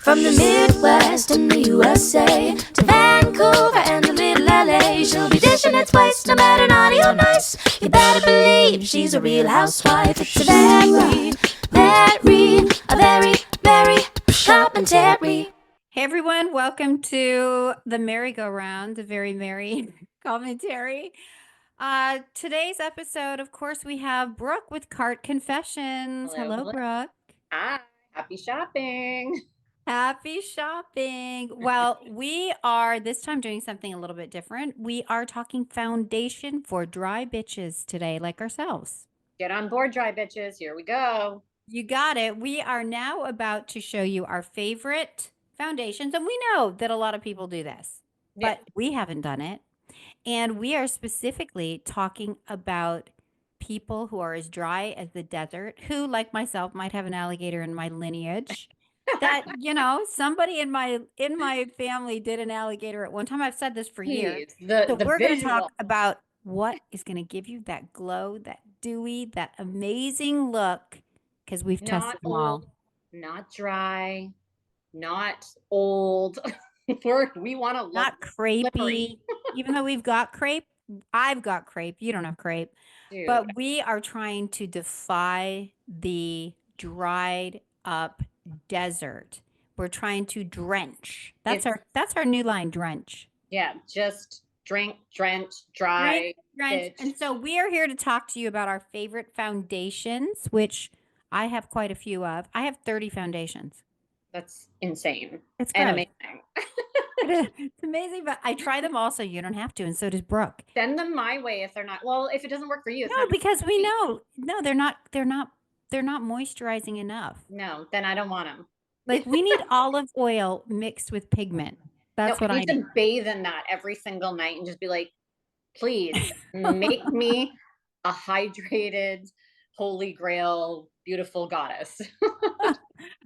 From the Midwest in the USA to Vancouver and the little LA, she'll be dishing its waste no matter naughty or nice. You better believe she's a real housewife. It's a very commentary. Hey everyone, welcome to the merry-go-round, the very merry commentary. Today's episode, of course, we have Brooke with Cart Confessions. Hello, Brooke. Hi, happy shopping. Happy shopping. Well, we are this time doing something a little bit different. We are talking foundation for dry bitches today, like ourselves. Get on board, dry bitches. Here we go. You got it. We are now about to show you our favorite foundations, and we know that a lot of people do this, but we haven't done it. And we are specifically talking about people who are as dry as the desert, who, like myself, might have an alligator in my lineage. That, you know, somebody in my family did an alligator at one time. I've said this for years. So we're going to talk about what is going to give you that glow, that dewy, that amazing look, because we've tested them all. Not dry, not old. We want to look not crepey. Even though we've got crepe, I've got crepe. You don't have crepe. Dude. But we are trying to defy the dried up desert. We're trying to drench. That's our new line, drench. Yeah, just drink, drench, dry. Drench. And so we are here to talk to you about our favorite foundations, which I have quite a few of. I have 30 foundations. That's insane. It's amazing. It's amazing, but I try them all so you don't have to, and so does Brooke. Send them my way if they're not. Well, if it doesn't work for you, no, because we know. No, they're not moisturizing enough. No, then I don't want them. Like we need olive oil mixed with pigment. That's what I need. To bathe in that every single night and just be like, please make me a hydrated, holy grail, beautiful goddess.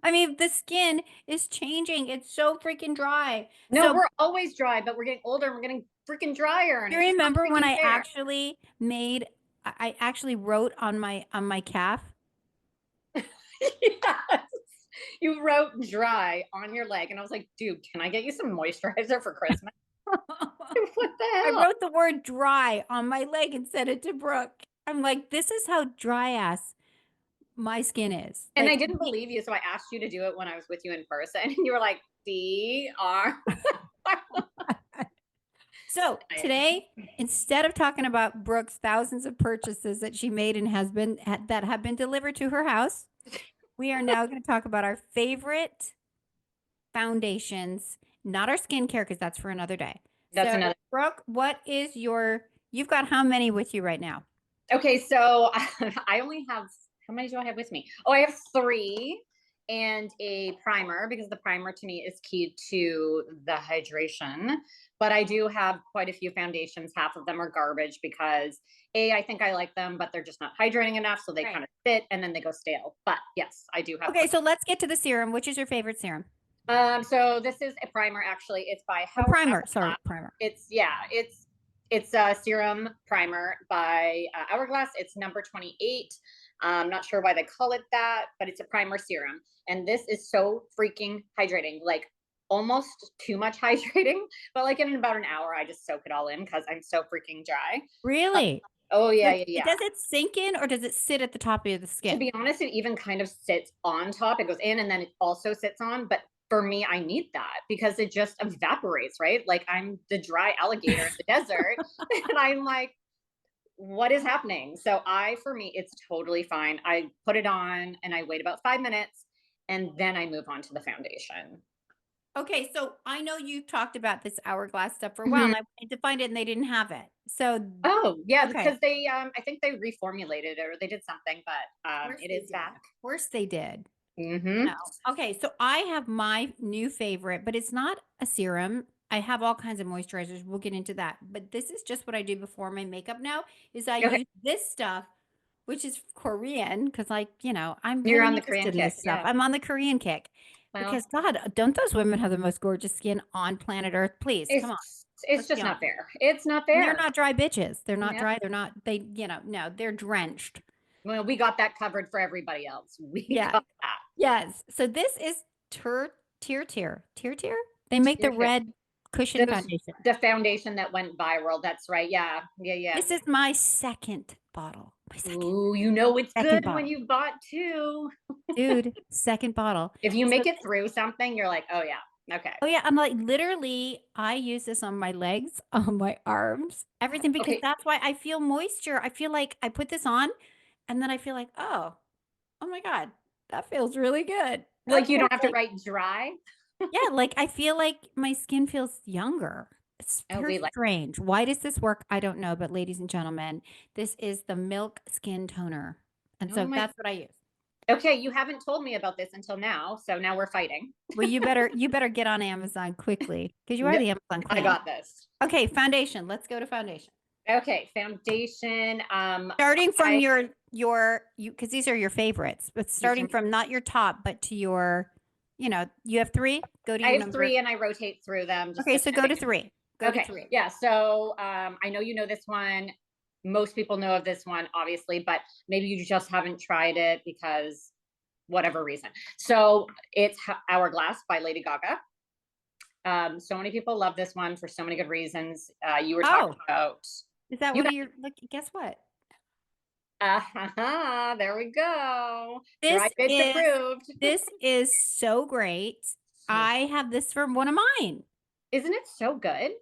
I mean, the skin is changing. It's so freaking dry. No, we're always dry, but we're getting older and we're getting freaking drier. Do you remember when I actually wrote on my calf? Yes. You wrote dry on your leg, and I was like, dude, can I get you some moisturizer for Christmas? What the hell? I wrote the word dry on my leg and sent it to Brooke. I'm like, this is how dry ass my skin is. And like, I didn't believe you, so I asked you to do it when I was with you in person, and you were like, DR. So today, instead of talking about Brooke's thousands of purchases that she made and that have been delivered to her house, we are now going to talk about our favorite foundations, not our skincare, because that's for another day. That's another. Brooke, what is you've got how many with you right now? Okay, so I only have, how many do I have with me? Oh, I have 3 and a primer, because the primer to me is key to the hydration. But I do have quite a few foundations. Half of them are garbage because I think I like them, but they're just not hydrating enough. So they kind of sit and then they go stale. But yes, I do have. Okay, so let's get to the serum. Which is your favorite serum? So this is a primer. Actually, it's by HAUS. Primer. Sorry, primer. It's a serum primer by Hourglass. It's number 28. I'm not sure why they call it that, but it's a primer serum. And this is so freaking hydrating, like almost too much hydrating, but like in about an hour, I just soak it all in because I'm so freaking dry. Really? Oh, yeah, yeah. Does it sink in or does it sit at the top of the skin? To be honest, it even kind of sits on top. It goes in and then it also sits on, but for me, I need that because it just evaporates, right? Like I'm the dry alligator in the desert and I'm like, what is happening? So for me, it's totally fine. I put it on and I wait about 5 minutes and then I move on to the foundation. Okay, so I know you've talked about this Hourglass stuff for a while, and I wanted to find it, and they didn't have it. So, because they, I think they reformulated it or they did something, but it is back. Of course, they did. Mm-hmm. No. Okay, so I have my new favorite, but it's not a serum. I have all kinds of moisturizers. We'll get into that, but this is just what I do before my makeup. Now is I use this stuff, which is Korean, because I'm You're really on the Korean in this kick. stuff. Yeah. I'm on the Korean kick. Well, because God, don't those women have the most gorgeous skin on planet Earth? Please, come on. It's just not fair. It's not fair. And they're not dry bitches. They're not dry. They're not, no, they're drenched. Well, we got that covered for everybody else. We got that. Yes. So this is Tirtir. They make the Tirtir. red cushion foundation. The foundation that went viral. That's right. Yeah. This is my second bottle. Ooh, you know it's good bottle. when you bought two. Dude, second bottle. If you make it through something, you're like, oh yeah, okay. Oh yeah, I'm like literally I use this on my legs, on my arms, everything, because that's why I feel moisture. I feel like I put this on and then I feel like, oh my God, that feels really good. Like you don't have to write dry. Yeah, like I feel like my skin feels younger. It's very strange. Why does this work? I don't know. But ladies and gentlemen, this is the Milk Skin Toner. And so that's what I use. Okay, you haven't told me about this until now. So now we're fighting. Well, you better get on Amazon quickly because you are the Amazon queen. I got this. Okay, foundation. Let's go to foundation. Okay, foundation. Starting from your because these are your favorites, but starting from not your top, but to your, you have three. Go to your I have three and I rotate through them. Okay, so go to three. Go to three. Yeah. So I know you know this one. Most people know of this one, obviously, but maybe you just haven't tried it because whatever reason. So it's Hourglass by Lady Gaga. So many people love this one for so many good reasons. You were talking about. Is that what you're like? Guess what? There we go. This DRY B TCH approved. This is so great. I have this from one of mine. Isn't it so good?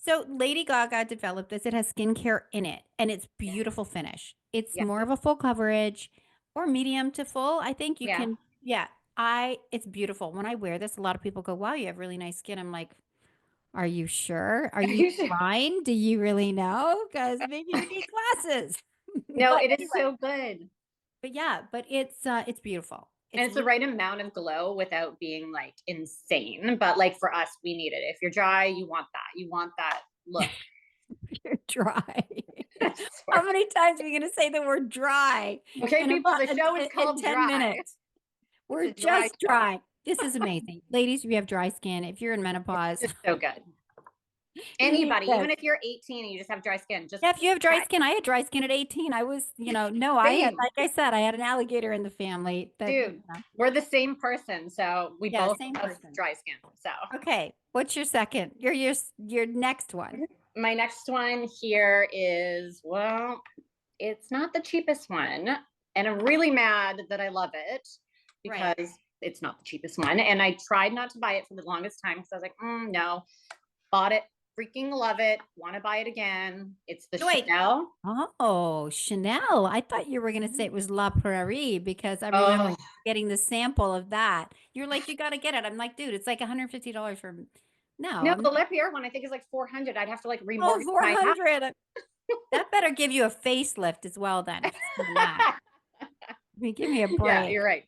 So Lady Gaga developed this. It has skincare in it, and it's beautiful finish. It's more of a full coverage or medium to full. I think you can. Yeah, it's beautiful. When I wear this, a lot of people go, "Wow, you have really nice skin." I'm like, are you sure? Are you fine? Do you really know? Because maybe you need glasses. No, it is so good. But yeah, but it's beautiful. And it's the right amount of glow without being like insane. But like for us, we need it. If you're dry, you want that. You want that look. You're dry. How many times are we going to say the word dry? Okay, people, the show is called 10 Dry. minutes. We're just dry. This is amazing. Ladies, if you have dry skin, if you're in menopause. It's so good. Anybody, even if you're 18 and you just have dry skin, just if you have dry skin. I had dry skin at 18. I was, I had, like I said, I had an alligator in the family. Dude, we're the same person, so we both have dry skin. So okay, what's your second? Your next one. My next one here is, well, it's not the cheapest one, and I'm really mad that I love it because it's not the cheapest one, and I tried not to buy it for the longest time because I was like, no, bought it. Freaking love it. Want to buy it again. It's the Chanel. Oh, Chanel. I thought you were going to say it was La Prairie because I remember getting the sample of that. You're like, you got to get it. I'm like, dude, it's like $150 for No, the La Prairie one I think is like $400. I'd have to like remortgage my house. $400. That better give you a facelift as well then. Give me a break. Yeah, you're right.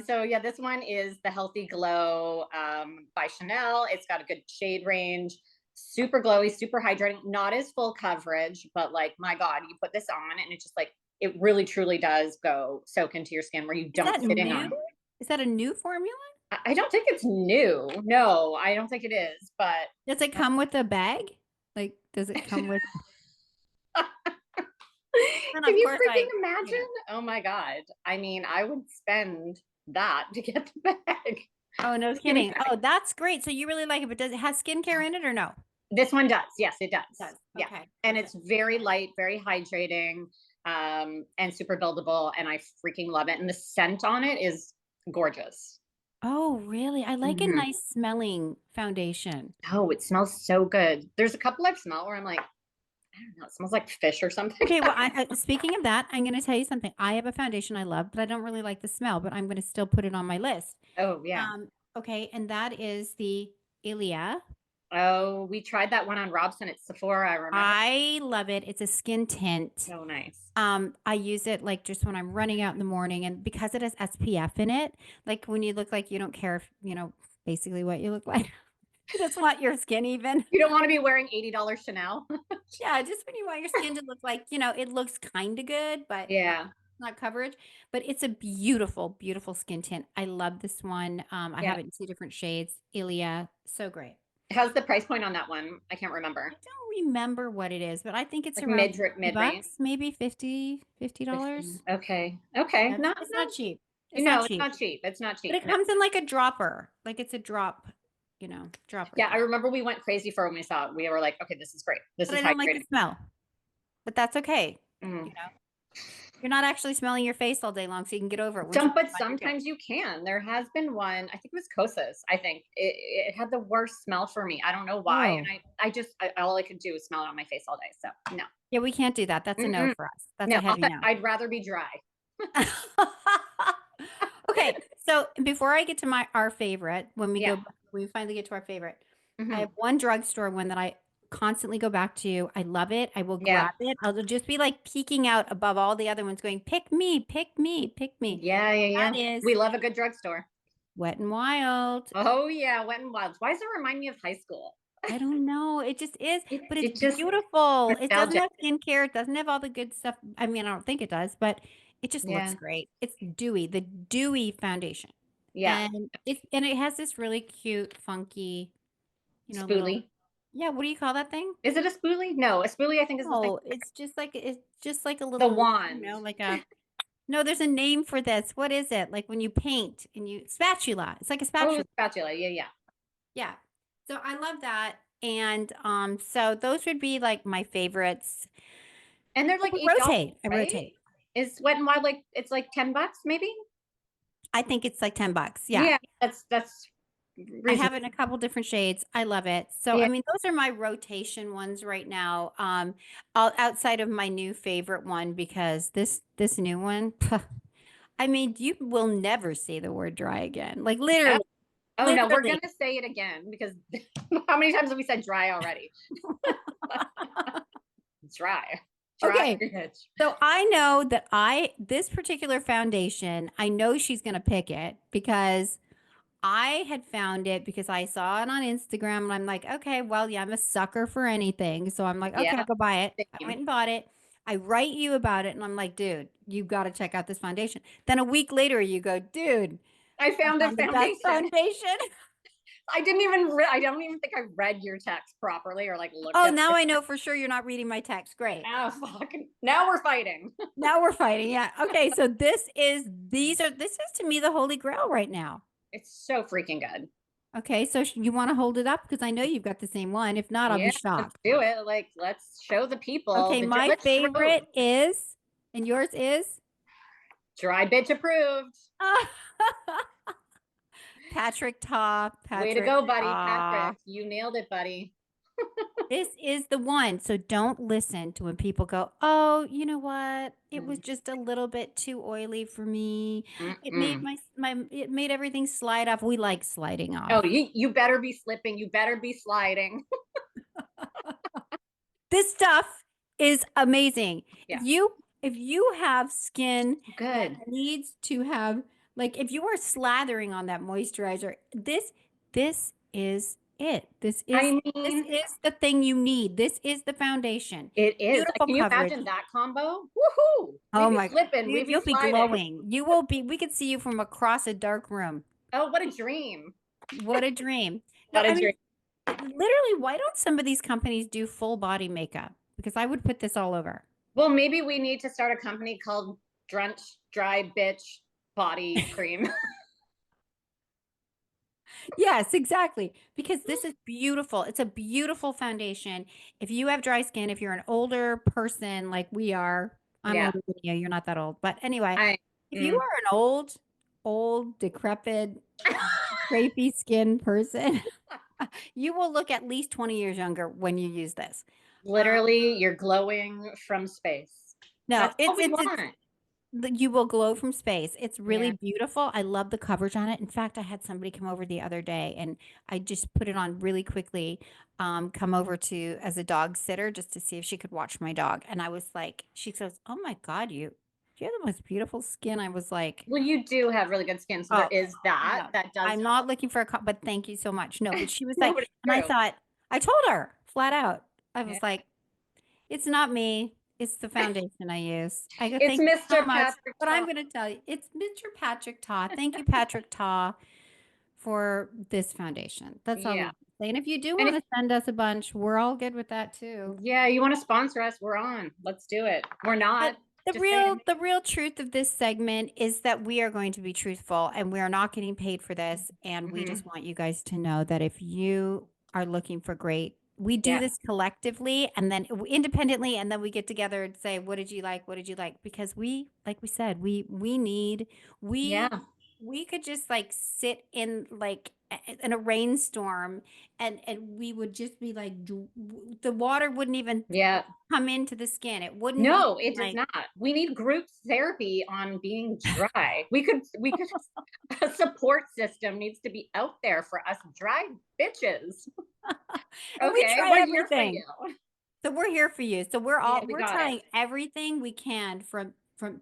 So yeah, this one is the Healthy Glow by Chanel. It's got a good shade range, super glowy, super hydrating, not as full coverage, but like, my God, you put this on and it's just like, it really truly does go soak into your skin where you don't sit in on. Is that a new formula? I don't think it's new. No, I don't think it is, but. Does it come with a bag? Like, does it come with? Can you freaking imagine? Oh my God. I mean, I would spend that to get the bag. Oh, no kidding. Oh, that's great. So you really like it, but does it have skincare in it or no? This one does. Yes, it does. Yeah. Okay. And it's very light, very hydrating, and super buildable. And I freaking love it. And the scent on it is gorgeous. Oh, really? I like a nice smelling foundation. Oh, it smells so good. There's a couple I've smelled where I'm like, I don't know, it smells like fish or something. Okay, well, speaking of that, I'm going to tell you something. I have a foundation I love, but I don't really like the smell, but I'm going to still put it on my list. Oh, yeah. Okay, and that is the Ilia. Oh, we tried that one on Robson at Sephora, I remember. I love it. It's a skin tint. So nice. I use it like just when I'm running out in the morning, and because it has SPF in it, like when you look like you don't care if, basically what you look like. You just want your skin even. You don't want to be wearing $80 Chanel. Yeah, just when you want your skin to look like, it looks kind of good, but yeah, not coverage. But it's a beautiful, beautiful skin tint. I love this one. I have it in 2 different shades. Ilia, so great. How's the price point on that one? I can't remember. I don't remember what it is, but I think it's like around mid range, maybe $50. Okay. Yeah, Not it's not cheap. It's No, not it's cheap. not cheap. It's not cheap. But it No. comes in like a dropper. Like it's a drop, you know, dropper. Yeah, I remember we went crazy for when we saw it. We were like, okay, this is great. This But is I don't like hydrating. the smell. But that's okay. Mm. You know, you're not actually smelling your face all day long, so you can get over it. Once you But find your face. sometimes you can. There has been one, I think it was Kosas. I think it had the worst smell for me. I don't know why. Oh. And I just, all I could do was smell it on my face all day. So no. Yeah, we can't do that. That's a no Mm-mm. for us. That's No, a heavy no. I'd rather be dry. Okay, so before I get to our favorite, when we Yeah. go, we finally get to our favorite, Mhm. I have one drugstore one that I constantly go back to. I love it. I will Yeah. grab it. I'll just be like peeking out above all the other ones, going, "Pick me, pick me, pick me." Yeah. That is We love a good drugstore. Wet and Wild. Oh yeah, Wet and Wild. Why does it remind me of high school? I don't know. It just is, but it's just beautiful. It doesn't nostalgic. have skincare. It doesn't have all the good stuff. I mean, I don't think it does, but it just looks Yeah. great. It's Dewy, the Dewy foundation. Yeah. And it has this really cute, funky, you know, little, Spoolie. yeah, what do you call that thing? Is it a spoolie? No, a spoolie I think is the thing. Oh, it's just like a little, The wand. you know, like a no, there's a name for this. What is it? Like when you paint and you spatula. It's like a spatula. Oh, spatula. Yeah. Yeah. So I love that. And so those would be like my favorites. And they're like I $8, rotate. I right? rotate. Is Wet and Wild like it's like $10 maybe? I think it's like $10. Yeah. Yeah, that's I reasonable. have it in a couple different shades. I love it. So, Yeah. I mean, those are my rotation ones right now. Outside of my new favorite one, because this new one, I mean, you will never say the word dry again. Like literally. Oh no, we're literally. gonna say it again because how many times have we said dry already? Dry. Okay. Bitch. So I know that this particular foundation, I know she's going to pick it because I had found it because I saw it on Instagram and I'm like, okay, well, yeah, I'm a sucker for anything. So I'm like, okay, Yeah, I'll go buy it. I same. went and bought it. I write you about it and I'm like, dude, you got to check out this foundation. Then a week later you go, dude, I found a the best foundation. I don't even think I read your text properly or like looked Oh, at now it. I know for sure you're not reading my text. Great. Oh, fuck. Now we're fighting. Now we're fighting. Yeah. Okay. So this is to me the holy grail right now. It's so freaking good. Okay. So you want to hold it up? Because I know you've got the same one. If not, I'll be Let's shocked. do it. Like, let's show the people. Okay. My favorite is, and yours is? Dry Bitch Approved. Patrick Ta. Way to go, buddy. Patrick, you nailed it, buddy. This is the one. So don't listen to when people go, oh, you know what? It was just a little bit too oily for me. It made it made everything slide off. We like sliding off. Oh, you better be slipping. You better be sliding. This stuff is amazing. Yeah. If you have skin Good. that needs to have, like if you are slathering on that moisturizer, this is it. This is the thing you need. This is the foundation. It is. Beautiful Can you coverage. imagine that combo? Woohoo! Oh my God. You'll be glowing. You will be. We could see you from across a dark room. Oh, what a dream. What a dream. What a dream. Literally, why don't some of these companies do full body makeup? Because I would put this all over. Well, maybe we need to start a company called Dry Bitch Body Cream. Yes, exactly. Because this is beautiful. It's a beautiful foundation. If you have dry skin, if you're an older person like we are, I'm older than you. You're not that old. But anyway, if you are an old, decrepit, crepey skin person, you will look at least 20 years younger when you use this. Literally, you're glowing from space. No, That's what we want. You will glow from space. It's really beautiful. I love the coverage on it. In fact, I had somebody come over the other day and I just put it on really quickly, come over to as a dog sitter just to see if she could watch my dog. And I was like, she says, oh my God, you have the most beautiful skin. I was like, well, you do have really good skin. So there is that. No, that does. I'm not looking for a but thank you so much. No, but she was like, and I thought, I told her flat out. I was like, it's not me. It's the foundation I use. I go, it's Mr. Patrick. But I'm going to tell you, it's Mr. Patrick Ta. Thank you, Patrick Ta, for this foundation. That's all I'm saying. And if you do want to send us a bunch, we're all good with that too. Yeah, you want to sponsor us? We're on. Let's do it. We're not. The Just saying. the real truth of this segment is that we are going to be truthful and we are not getting paid for this. And we just want you guys to know that if you are looking for great, we do this collectively and then independently, and then we get together and say, what did you like? What did you like? Because we, like we said, we could just like sit in like in a rainstorm and we would just be like, the water wouldn't even come into the skin. It wouldn't. No, it does not. We need group therapy on being dry. we could a support system needs to be out there for us dry bitches. Okay, we try everything. Here for you. So we're here for you. So we're trying everything we can from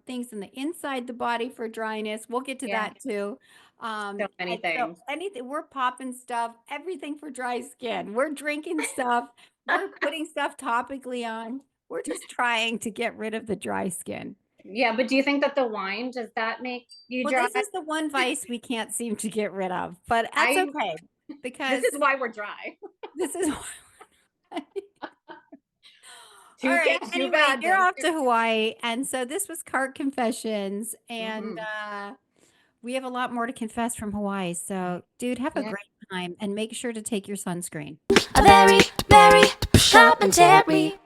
things in the inside the body for dryness. We'll get to that too. So many things. So anything, we're popping stuff, everything for dry skin. We're drinking stuff. We're putting stuff topically on. We're just trying to get rid of the dry skin. Yeah, but do you think that the wine, does that make you dry? This is the one vice we can't seem to get rid of, but that's okay. Because this is why we're dry. This is why. All right, anyway, you're off to Hawaii. And so this was Cart Confessions. And we have a lot more to confess from Hawaii. So, dude, have a great time and make sure to take your sunscreen. A very, very commentary.